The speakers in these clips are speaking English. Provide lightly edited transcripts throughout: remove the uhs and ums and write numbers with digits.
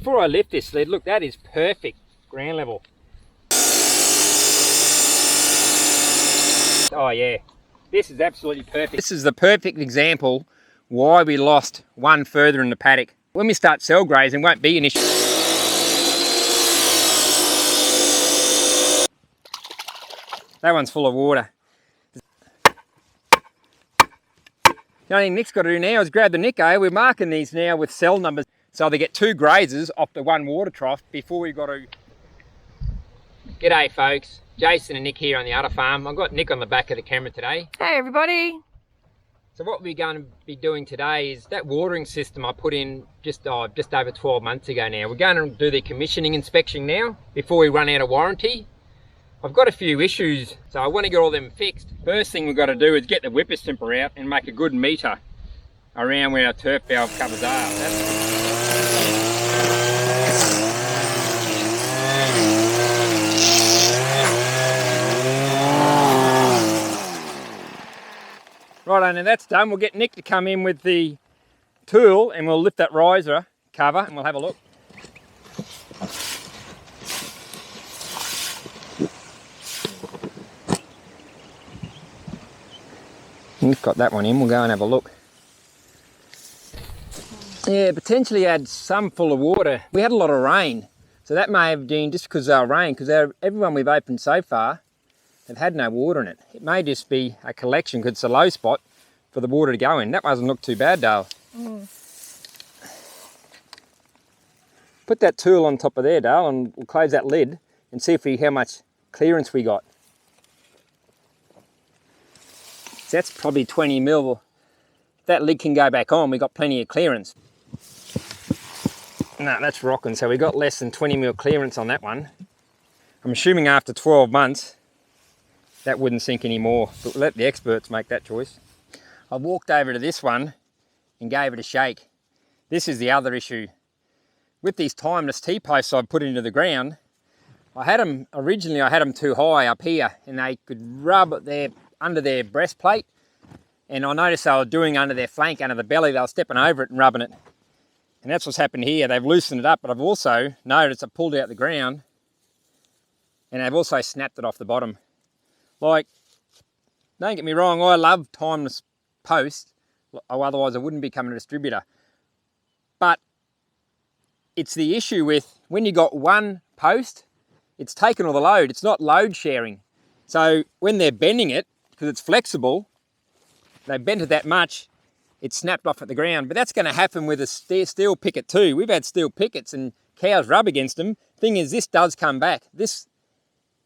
Before I lift this sled, look, that is perfect ground level. Oh yeah, this is absolutely perfect. This is the perfect example why we lost one further in the paddock. When we start cell grazing, it won't be an issue. That one's full of water. The only thing Nick's got to do now is grab the Nico. We're marking these now with cell numbers, so they get 2 grazers off the one water trough before we've got to... G'day folks, Jason and Nick here on the Udderfarm. I've got Nick on the back of the camera today. Hey everybody! So what we're going to be doing today is that watering system I put in just over 12 months ago now. We're going to do the commissioning inspection now before we run out of warranty. I've got a few issues, so I want to get all them fixed. First thing we've got to do is get the whipper simper out and make a good meter around where our turf valve covers are. Right, and that's done. We'll get Nick to come in with the tool and we'll lift that riser cover and we'll have a look. Nick got that one in, we'll go and have a look. Yeah, potentially had some full of water. We had a lot of rain, so that may have been just because of rain, because everyone we've opened so far have had no water in it. It may just be a collection because it's a low spot for the water to go in. That doesn't look too bad, Dale. Put that tool on top of there, Dale, and we'll close that lid and see how much clearance we got. So that's probably 20 mil. If that lid can go back on, we got plenty of clearance. No, that's rocking. So we got less than 20 mil clearance on that one. I'm assuming after 12 months, that wouldn't sink anymore, but we'll let the experts make that choice. I walked over to this one and gave it a shake. This is the other issue. With these timeless T-posts I've put into the ground, originally I had them too high up here and they could rub under their breastplate, and I noticed they were doing under their flank, under the belly, they were stepping over it and rubbing it. And that's what's happened here. They've loosened it up, but I've also noticed I pulled out the ground and they've also snapped it off the bottom. Like, don't get me wrong, I love timeless posts, otherwise I wouldn't become a distributor. But it's the issue with when you got one post, it's taken all the load. It's not load sharing. So when they're bending it, because it's flexible, they bent it that much, it snapped off at the ground. But that's going to happen with a steel picket too. We've had steel pickets and cows rub against them. Thing is, this does come back. This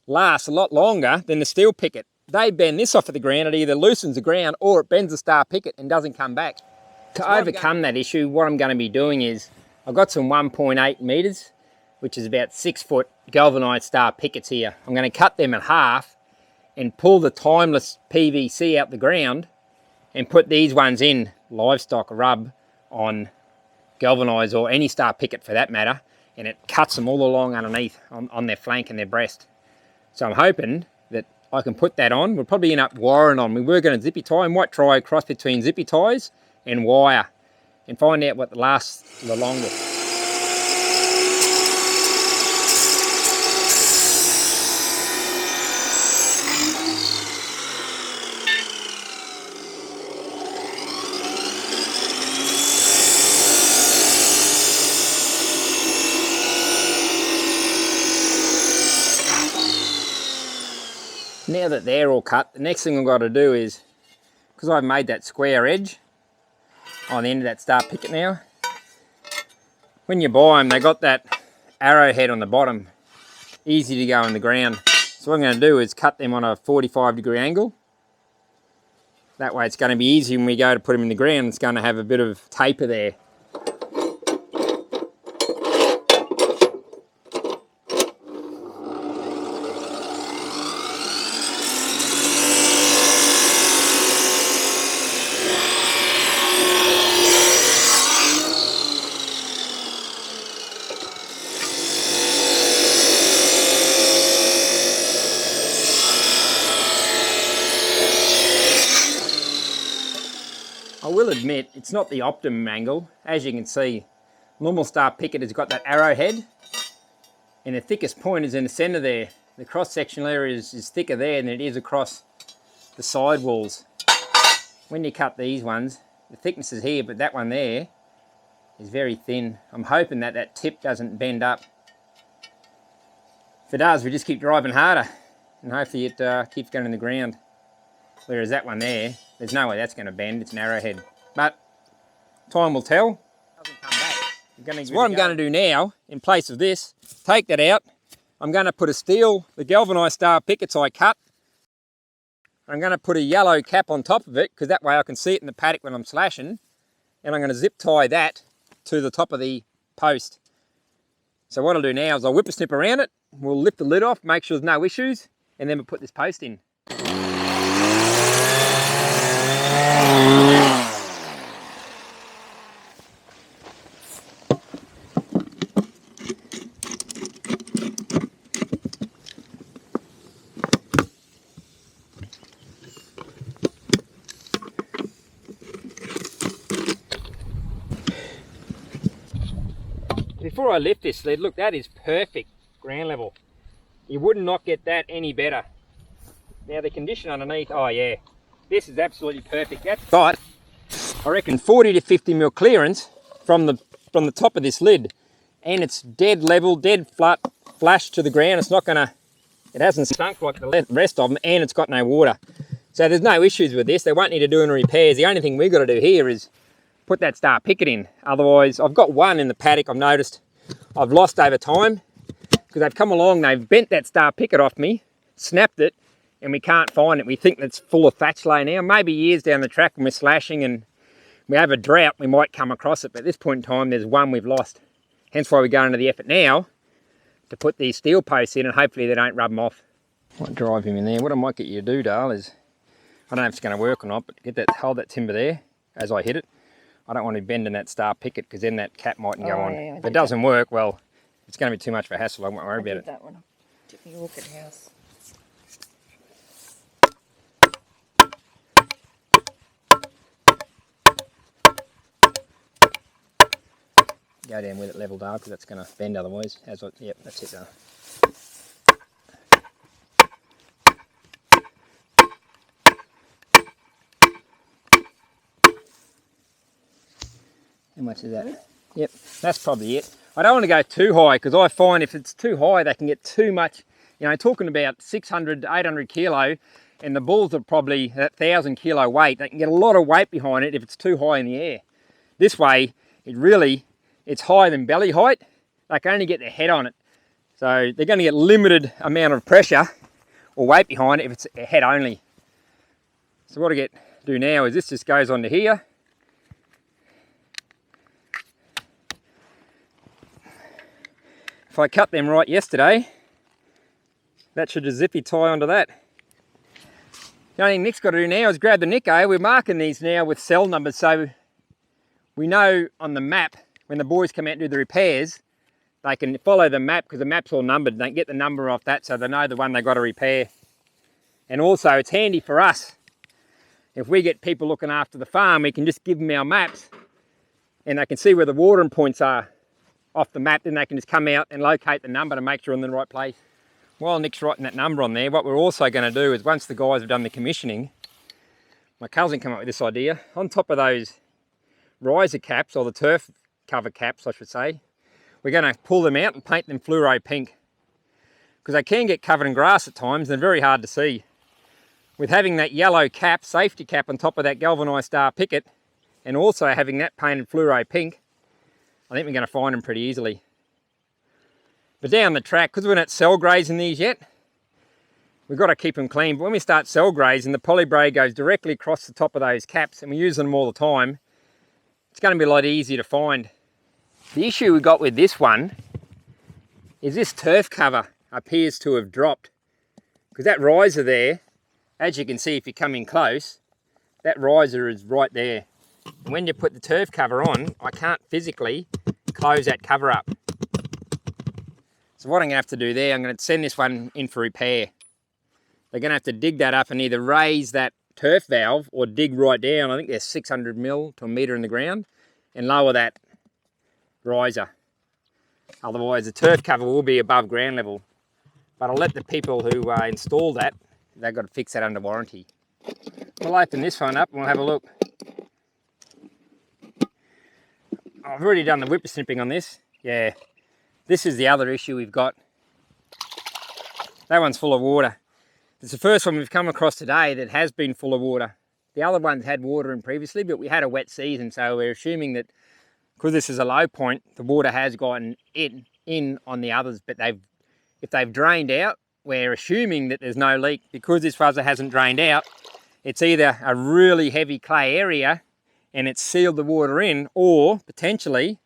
lasts a lot longer than the steel picket. They bend this off at the ground, it either loosens the ground or it bends the star picket and doesn't come back. To overcome that issue, what I'm going to be doing is, I've got some 1.8 meters, which is about 6 foot galvanized star pickets here. I'm going to cut them in half and pull the timeless PVC out the ground and put these ones in livestock rub on galvanized or any star picket for that matter, and it cuts them all along underneath on their flank and their breast. So I'm hoping that I can put that on. We'll probably end up wiring on. We were going to zippy tie. I might try a cross between zippy ties and wire and find out what lasts the longest. Now that they're all cut, the next thing I've got to do is, because I've made that square edge on the end of that star picket now, when you buy them, they got that arrowhead on the bottom, easy to go in the ground. So what I'm going to do is cut them on a 45-degree angle. That way it's going to be easy when we go to put them in the ground. It's going to have a bit of taper there. I will admit, it's not the optimum angle. As you can see, Normal star picket has got that arrowhead, and the thickest point is in the centre there. The cross-sectional area is thicker there than it is across the side walls. When you cut these ones, the thickness is here, but that one there is very thin. I'm hoping that that tip doesn't bend up. If it does, we just keep driving harder, and hopefully it keeps going in the ground. Whereas that one there, there's no way that's going to bend. It's an arrowhead. But time will tell. Doesn't come back. So what I'm going to do now, in place of this, take that out. I'm going to put the galvanised star pickets I cut. I'm going to put a yellow cap on top of it, because that way I can see it in the paddock when I'm slashing. And I'm going to zip tie that to the top of the post. So what I'll do now is I'll whip a snip around it. We'll lift the lid off, make sure there's no issues, and then we'll put this post in. Before I lift this lid, look, that is perfect ground level. You would not get that any better. Now the condition underneath, oh yeah, this is absolutely perfect. That's got, I reckon, 40 to 50 mil clearance from the top of this lid, and it's dead level, dead flat, flush to the ground. It's not gonna, it hasn't sunk like the rest of them, and it's got no water. So there's no issues with this. They won't need to do any repairs. The only thing we've got to do here is put that star picket in. Otherwise, I've got one in the paddock I've noticed I've lost over time, because they've come along, they've bent that star picket off me, snapped it, and we can't find it. We think it's full of thatch lay now. Maybe years down the track when we're slashing and we have a drought, we might come across it, but at this point in time there's one we've lost. Hence why we're going to the effort now to put these steel posts in, and hopefully they don't rub them off. Might drive him in there. What I might get you to do, Dale, is, I don't know if it's going to work or not, but hold that timber there as I hit it. I don't want to be bending that star picket, because then that cap mightn't go on. Yeah, if it doesn't work, well, it's going to be too much of a hassle. I won't worry about it. That one. Took me orchid house. Go down with it level, Dale, because that's going to bend otherwise. Yep, that's it, Dale. How much is that? Yep, that's probably it. I don't want to go too high, because I find if it's too high, they can get too much, you know, talking about 600, 800 kilo, and the bulls are probably that 1,000 kilo weight. They can get a lot of weight behind it if it's too high in the air. This way, it's higher than belly height. They can only get their head on it. So they're going to get limited amount of pressure or weight behind it if it's head only. So what I do now is this just goes onto here. If I cut them right yesterday, that should just zippy tie onto that. The only thing Nick's got to do now is grab the Nico. We're marking these now with cell numbers, so we know on the map, when the boys come out and do the repairs, they can follow the map, because the map's all numbered. They can get the number off that, so they know the one they've got to repair. And also, it's handy for us. If we get people looking after the farm, we can just give them our maps, and they can see where the watering points are off the map. Then they can just come out and locate the number to make sure they're in the right place. While Nick's writing that number on there, what we're also going to do is, once the guys have done the commissioning, my cousin came up with this idea. On top of those riser caps, or the turf cover caps I should say, we're going to pull them out and paint them fluoro pink, because they can get covered in grass at times and they're very hard to see. With having that yellow cap, safety cap, on top of that galvanised star picket, and also having that painted fluoro pink, I think we're going to find them pretty easily. But down the track, because we're not cell grazing these yet, we've got to keep them clean. But when we start cell grazing, the poly braid goes directly across the top of those caps, and we use them all the time. It's going to be a lot easier to find. The issue we got with this one is this turf cover appears to have dropped, because that riser there, as you can see if you come in close, that riser is right there. And when you put the turf cover on, I can't physically close that cover up. So what I'm going to have to do there, I'm going to send this one in for repair. They're going to have to dig that up and either raise that turf valve or dig right down. I think there's 600 mil to a metre in the ground, and lower that riser. Otherwise the turf cover will be above ground level. But I'll let the people who install that, they've got to fix that under warranty. We'll open this one up and we'll have a look. I've already done the whipper snipping on this. Yeah, this is the other issue we've got. That one's full of water. It's the first one we've come across today that has been full of water. The other ones had water in previously, but we had a wet season, so we're assuming that because this is a low point, the water has gotten in on the others, but if they've drained out, we're assuming that there's no leak. Because this fuzzer hasn't drained out, it's either a really heavy clay area and it's sealed the water in, or potentially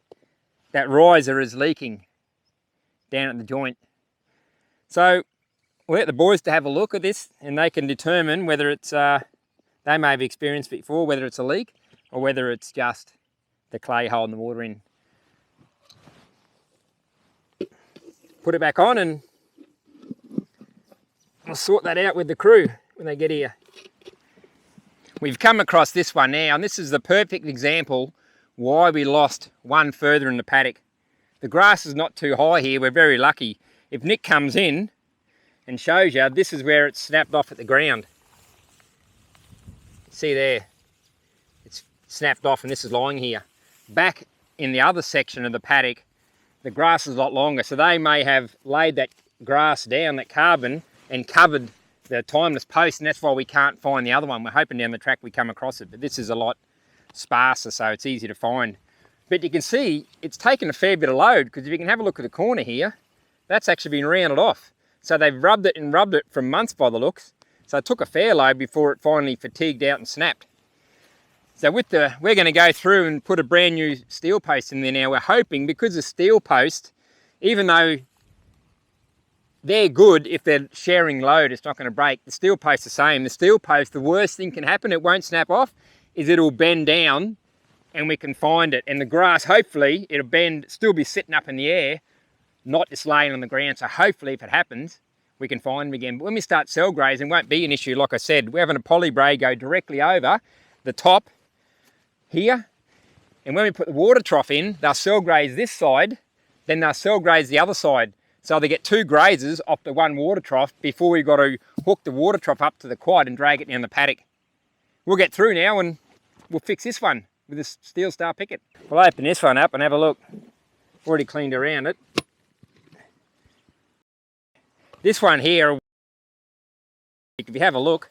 that riser is leaking down at the joint. So we'll let the boys to have a look at this and they can determine whether it's, they may have experienced it before, whether it's a leak or whether it's just the clay holding the water in. Put it back on and I'll sort that out with the crew when they get here. We've come across this one now, and this is the perfect example why we lost one further in the paddock. The grass is not too high here, we're very lucky. If Nick comes in and shows you, this is where it's snapped off at the ground. See there, it's snapped off and this is lying here. Back in the other section of the paddock, the grass is a lot longer, so they may have laid that grass down, that carbon, and covered the timeless post, and that's why we can't find the other one. We're hoping down the track we come across it, but this is a lot sparser, so it's easy to find. But you can see it's taken a fair bit of load, because if you can have a look at the corner here, that's actually been rounded off. So they've rubbed it and rubbed it for months by the looks. So it took a fair load before it finally fatigued out and snapped. So we're going to go through and put a brand new steel post in there now. We're hoping, because the steel post, even though they're good if they're sharing load, it's not going to break. The steel post the same. The steel post, the worst thing can happen, it won't snap off, is it'll bend down and we can find it. And the grass, hopefully, it'll bend, still be sitting up in the air, not just laying on the ground. So hopefully if it happens, we can find them again. But when we start cell grazing, it won't be an issue. Like I said, we're having a poly braid go directly over the top here. And when we put the water trough in, they'll cell graze this side, then they'll cell graze the other side. So they get two grazes off the one water trough before we've got to hook the water trough up to the quad and drag it down the paddock. We'll get through now and we'll fix this one with this steel star picket. We'll open this one up and have a look. Already cleaned around it. This one here, if you have a look,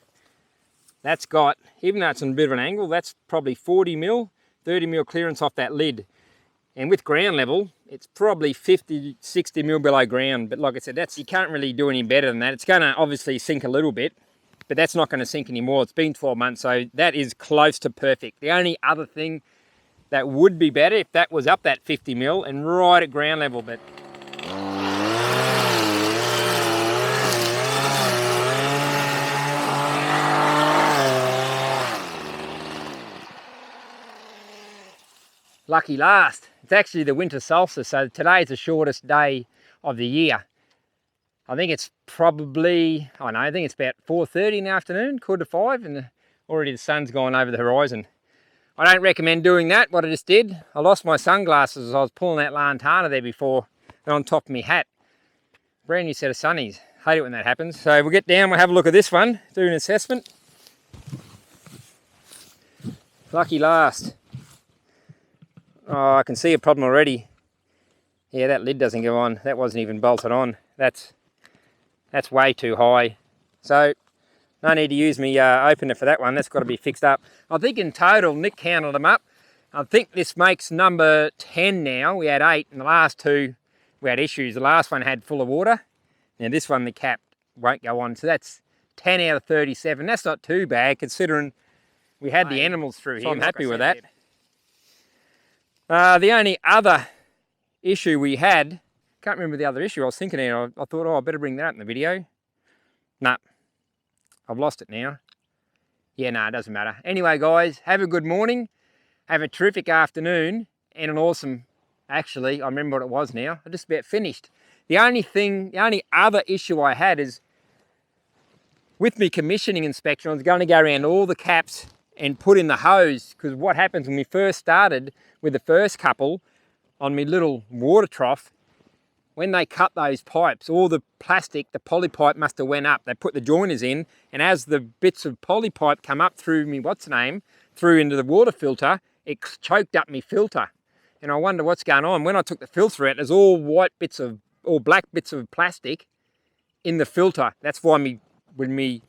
that's got, even though it's on a bit of an angle, that's probably 40 mil, 30 mil clearance off that lid. And with ground level, it's probably 50, 60 mil below ground. But like I said, you can't really do any better than that. It's going to obviously sink a little bit, but that's not going to sink anymore. It's been 12 months, so that is close to perfect. The only other thing that would be better if that was up that 50 mil and right at ground level, but lucky last. It's actually the winter solstice, so today is the shortest day of the year. I think it's probably, I think it's about 4:30 in the afternoon, 4:45, and already the sun's gone over the horizon. I don't recommend doing that, what I just did. I lost my sunglasses as I was pulling that lantana there before. They're on top of my hat. Brand new set of sunnies. Hate it when that happens. So we'll get down, we'll have a look at this one, do an assessment. Lucky last. Oh, I can see a problem already. Yeah, that lid doesn't go on. That wasn't even bolted on. That's way too high. So, no need to use me opener for that one. That's got to be fixed up. I think in total, Nick counted them up. I think this makes number 10 now. We had 8, and the last 2, we had issues. The last one had full of water. Now this one, the cap won't go on. So that's 10 out of 37. That's not too bad, considering we had the animals through here. So I'm happy with that. The only other issue we had, can't remember the other issue I was thinking of. I thought, I better bring that up in the video. Nah, I've lost it now. Yeah, no, it doesn't matter. Anyway, guys, have a good morning. Have a terrific afternoon and an awesome, actually, I remember what it was now. I just about finished. The only other issue I had is with me commissioning inspection, I was going to go around all the caps and put in the hose, because what happens when we first started with the first couple, on my little water trough, when they cut those pipes, all the plastic, the poly pipe must have went up. They put the joiners in, and as the bits of poly pipe come up through me, through into the water filter, it choked up my filter. And I wonder what's going on. When I took the filter out, there's all black bits of plastic in the filter. That's why when me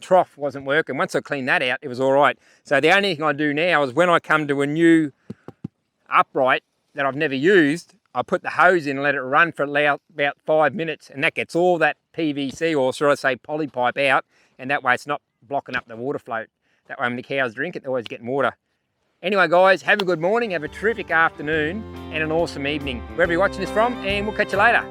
trough wasn't working. Once I cleaned that out, it was all right. So the only thing I do now is when I come to a new upright that I've never used, I put the hose in and let it run for about 5 minutes, and that gets all that PVC, or should I say poly pipe, out, and that way it's not blocking up the water flow. That way when the cows drink it, they're always getting water. Anyway guys, have a good morning, have a terrific afternoon and an awesome evening, wherever you're watching this from, and we'll catch you later.